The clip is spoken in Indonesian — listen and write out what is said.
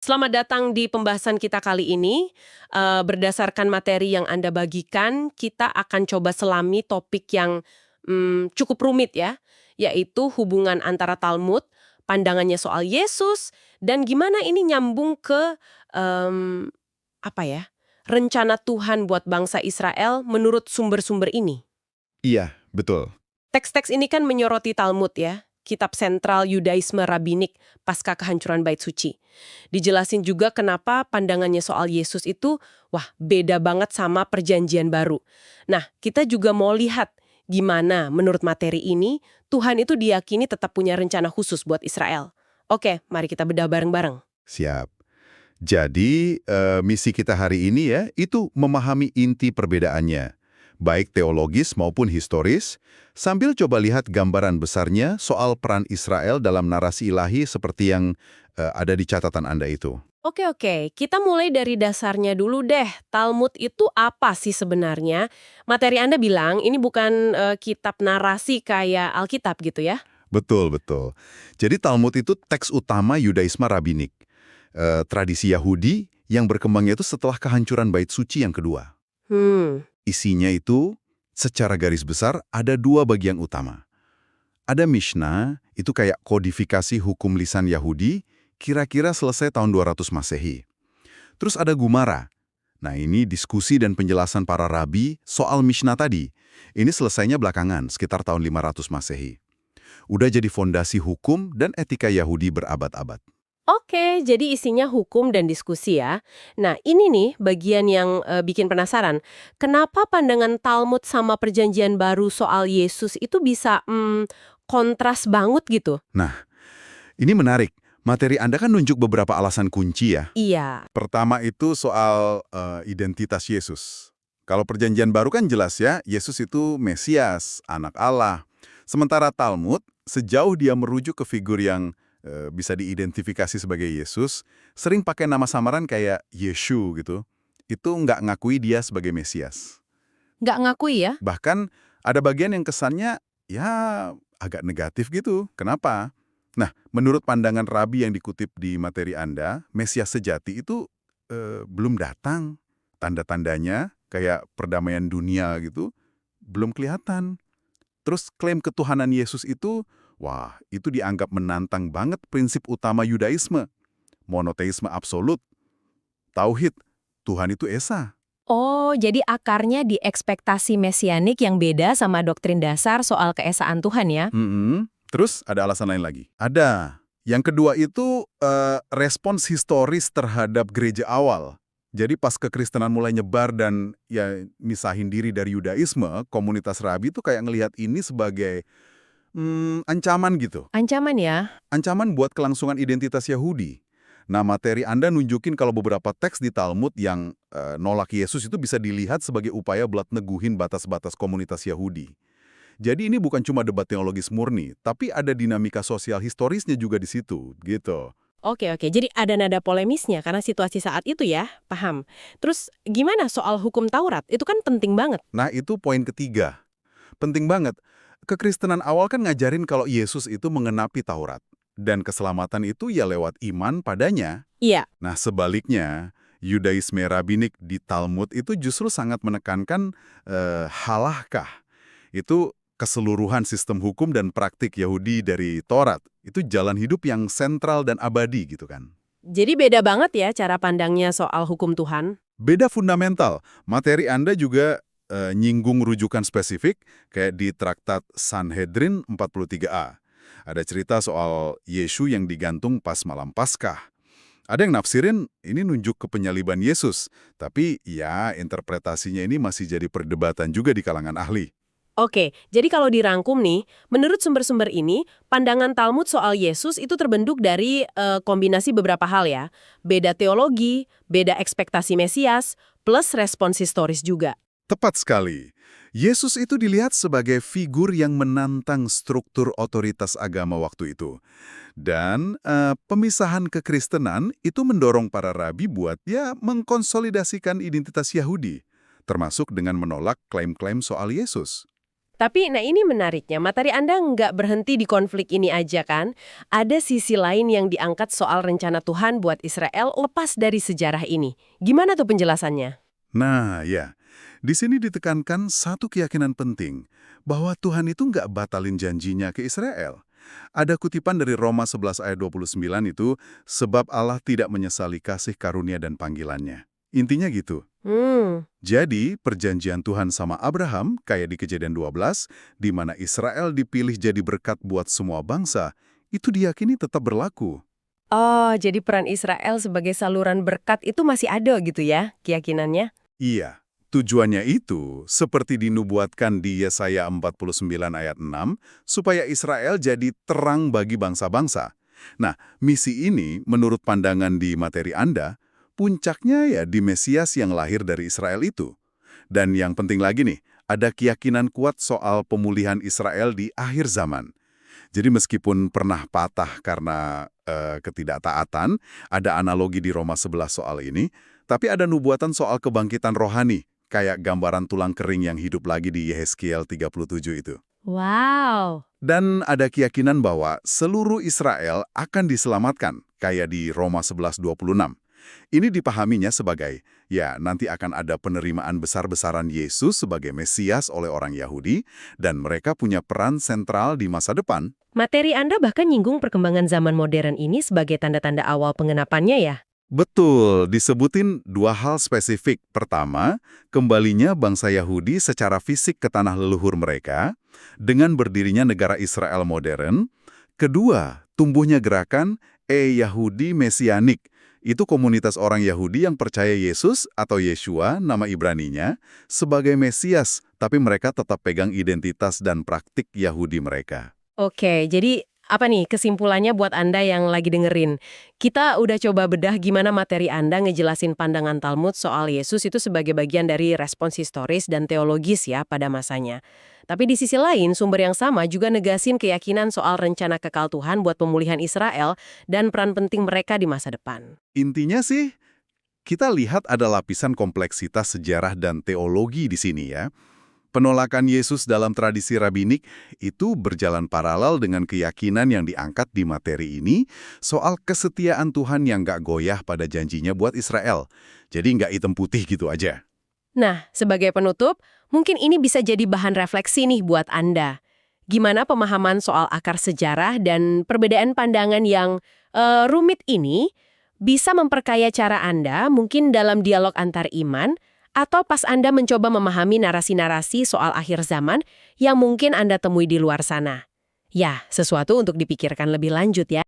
Selamat datang di pembahasan kita kali ini. Berdasarkan materi yang Anda bagikan, kita akan coba selami topik yang cukup rumit ya, yaitu hubungan antara Talmud, pandangannya soal Yesus, dan gimana ini nyambung ke em, apa ya, rencana Tuhan buat bangsa Israel menurut sumber-sumber ini. Iya, betul. Teks-teks ini kan menyoroti Talmud ya, kitab sentral Yudaisme Rabinik pasca kehancuran Bait Suci. Dijelasin juga kenapa pandangannya soal Yesus itu, wah beda banget sama perjanjian baru. Nah, kita juga mau lihat gimana menurut materi ini, Tuhan itu diyakini tetap punya rencana khusus buat Israel. Oke, mari kita bedah bareng-bareng. Siap. Jadi, misi kita hari ini ya, itu memahami inti perbedaannya, baik teologis maupun historis, sambil coba lihat gambaran besarnya soal peran Israel dalam narasi ilahi seperti yang ada di catatan Anda itu. Oke, kita mulai dari dasarnya dulu deh. Talmud itu apa sih sebenarnya? Materi Anda bilang ini bukan kitab narasi kayak Alkitab gitu ya? Betul, betul. Jadi Talmud itu teks utama Yudaisme Rabinik, tradisi Yahudi yang berkembangnya itu setelah kehancuran Bait Suci yang kedua. Hmm, Isinya itu, secara garis besar, ada dua bagian utama. Ada Mishnah, itu kayak kodifikasi hukum lisan Yahudi, kira-kira selesai tahun 200 Masehi. Terus ada Gumara. Nah ini diskusi dan penjelasan para rabi soal Mishnah tadi. Ini selesainya belakangan, sekitar tahun 500 Masehi. Udah jadi fondasi hukum dan etika Yahudi berabad-abad. oke, jadi isinya hukum dan diskusi ya. Nah, ini nih bagian yang bikin penasaran. Kenapa pandangan Talmud sama perjanjian baru soal Yesus itu bisa kontras banget gitu? Nah, ini menarik. Materi Anda kan nunjuk beberapa alasan kunci ya. Iya, Pertama itu soal identitas Yesus. Kalau perjanjian baru kan jelas ya, Yesus itu Mesias, anak Allah. Sementara Talmud, sejauh dia merujuk ke figur yang bisa diidentifikasi sebagai Yesus, sering pakai nama samaran kayak Yeshu gitu. Itu nggak ngakui dia sebagai Mesias. nggak ngakui ya? Bahkan ada bagian yang kesannya ya agak negatif gitu. Kenapa? Nah, menurut pandangan Rabi yang dikutip di materi Anda, Mesias sejati itu belum datang. Tanda-tandanya kayak perdamaian dunia gitu, belum kelihatan. Terus klaim ketuhanan Yesus itu, wah, itu dianggap menantang banget prinsip utama Yudaisme. Monoteisme absolut. Tauhid, Tuhan itu Esa. Oh, jadi akarnya di ekspektasi mesianik yang beda sama doktrin dasar soal keesaan Tuhan ya? Terus ada alasan lain lagi? Ada. Yang kedua itu respons historis terhadap gereja awal. Jadi pas kekristenan mulai nyebar dan ya misahin diri dari Yudaisme, komunitas Rabi itu kayak ngelihat ini sebagai ancaman gitu. Ancaman ya? Ancaman buat kelangsungan identitas Yahudi. Nah, materi Anda nunjukin kalau beberapa teks di Talmud yang nolak Yesus itu bisa dilihat sebagai upaya buat neguhin batas-batas komunitas Yahudi. Jadi ini bukan cuma debat teologis murni, tapi ada dinamika sosial historisnya juga di situ, gitu. Oke, jadi ada nada polemisnya karena situasi saat itu ya, paham. Terus gimana soal hukum Taurat? Itu kan penting banget. Nah, itu poin ketiga. Penting banget. Kekristenan awal kan ngajarin kalau Yesus itu mengenapi Taurat. Dan keselamatan itu ya lewat iman padanya. Iya, Nah, sebaliknya, Yudaisme Rabinik di Talmud itu justru sangat menekankan halahkah. Itu keseluruhan sistem hukum dan praktik Yahudi dari Taurat. Itu jalan hidup yang sentral dan abadi gitu kan. jadi beda banget ya cara pandangnya soal hukum Tuhan. Beda fundamental. Materi Anda juga nyinggung rujukan spesifik kayak di Traktat Sanhedrin 43a. Ada cerita soal Yesus yang digantung pas malam Paskah. Ada yang nafsirin ini nunjuk ke penyaliban Yesus, tapi ya interpretasinya ini masih jadi perdebatan juga di kalangan ahli. Oke, jadi kalau dirangkum nih, menurut sumber-sumber ini, pandangan Talmud soal Yesus itu terbentuk dari kombinasi beberapa hal ya. Beda teologi, beda ekspektasi Mesias, plus respons historis juga. Tepat sekali. Yesus itu dilihat sebagai figur yang menantang struktur otoritas agama waktu itu. Dan pemisahan kekristenan itu mendorong para rabi buat ya mengkonsolidasikan identitas Yahudi, termasuk dengan menolak klaim-klaim soal Yesus. Tapi, nah ini menariknya, materi Anda nggak berhenti di konflik ini aja kan? Ada sisi lain yang diangkat soal rencana Tuhan buat Israel lepas dari sejarah ini. Gimana tuh penjelasannya? Nah, ya. Di sini ditekankan satu keyakinan penting, bahwa Tuhan itu nggak batalin janjinya ke Israel. Ada kutipan dari Roma 11 ayat 29 itu, sebab Allah tidak menyesali kasih karunia dan panggilannya. Intinya gitu. Hmm, Jadi, perjanjian Tuhan sama Abraham, kayak di Kejadian 12, di mana Israel dipilih jadi berkat buat semua bangsa, itu diyakini tetap berlaku. oh jadi peran Israel sebagai saluran berkat itu masih ada gitu ya, keyakinannya? Iya, tujuannya itu seperti dinubuatkan di Yesaya 49 ayat 6, supaya Israel jadi terang bagi bangsa-bangsa. Nah, misi ini menurut pandangan di materi Anda, puncaknya ya di Mesias yang lahir dari Israel itu. Dan yang penting lagi nih, ada keyakinan kuat soal pemulihan Israel di akhir zaman. Jadi meskipun pernah patah karena ketidaktaatan, ada analogi di Roma 11 soal ini, tapi ada nubuatan soal kebangkitan rohani, kayak gambaran tulang kering yang hidup lagi di Yehezkiel 37 itu. Wow. Dan ada keyakinan bahwa seluruh Israel akan diselamatkan, kayak di Roma 11:26. Ini dipahaminya sebagai, ya nanti akan ada penerimaan besar-besaran Yesus sebagai Mesias oleh orang Yahudi, dan mereka punya peran sentral di masa depan. Materi Anda bahkan nyinggung perkembangan zaman modern ini sebagai tanda-tanda awal pengenapannya ya? Betul, disebutin dua hal spesifik. Pertama, kembalinya bangsa Yahudi secara fisik ke tanah leluhur mereka, dengan berdirinya negara Israel modern. Kedua, tumbuhnya gerakan Yahudi Mesianik. Itu komunitas orang Yahudi yang percaya Yesus atau Yeshua, nama Ibraninya, sebagai Mesias, tapi mereka tetap pegang identitas dan praktik Yahudi mereka. Oke, jadi apa nih kesimpulannya buat Anda yang lagi dengerin? Kita udah coba bedah gimana materi Anda ngejelasin pandangan Talmud soal Yesus itu sebagai bagian dari respons historis dan teologis ya pada masanya. Tapi di sisi lain, sumber yang sama juga negasin keyakinan soal rencana kekal Tuhan buat pemulihan Israel dan peran penting mereka di masa depan. Intinya sih, kita lihat ada lapisan kompleksitas sejarah dan teologi di sini ya. Penolakan Yesus dalam tradisi rabinik itu berjalan paralel dengan keyakinan yang diangkat di materi ini soal kesetiaan Tuhan yang nggak goyah pada janjinya buat Israel. Jadi nggak hitam putih gitu aja. Nah, sebagai penutup, mungkin ini bisa jadi bahan refleksi nih buat Anda. Gimana pemahaman soal akar sejarah dan perbedaan pandangan yang rumit ini bisa memperkaya cara Anda mungkin dalam dialog antar iman atau pas Anda mencoba memahami narasi-narasi soal akhir zaman yang mungkin Anda temui di luar sana. Ya, sesuatu untuk dipikirkan lebih lanjut ya.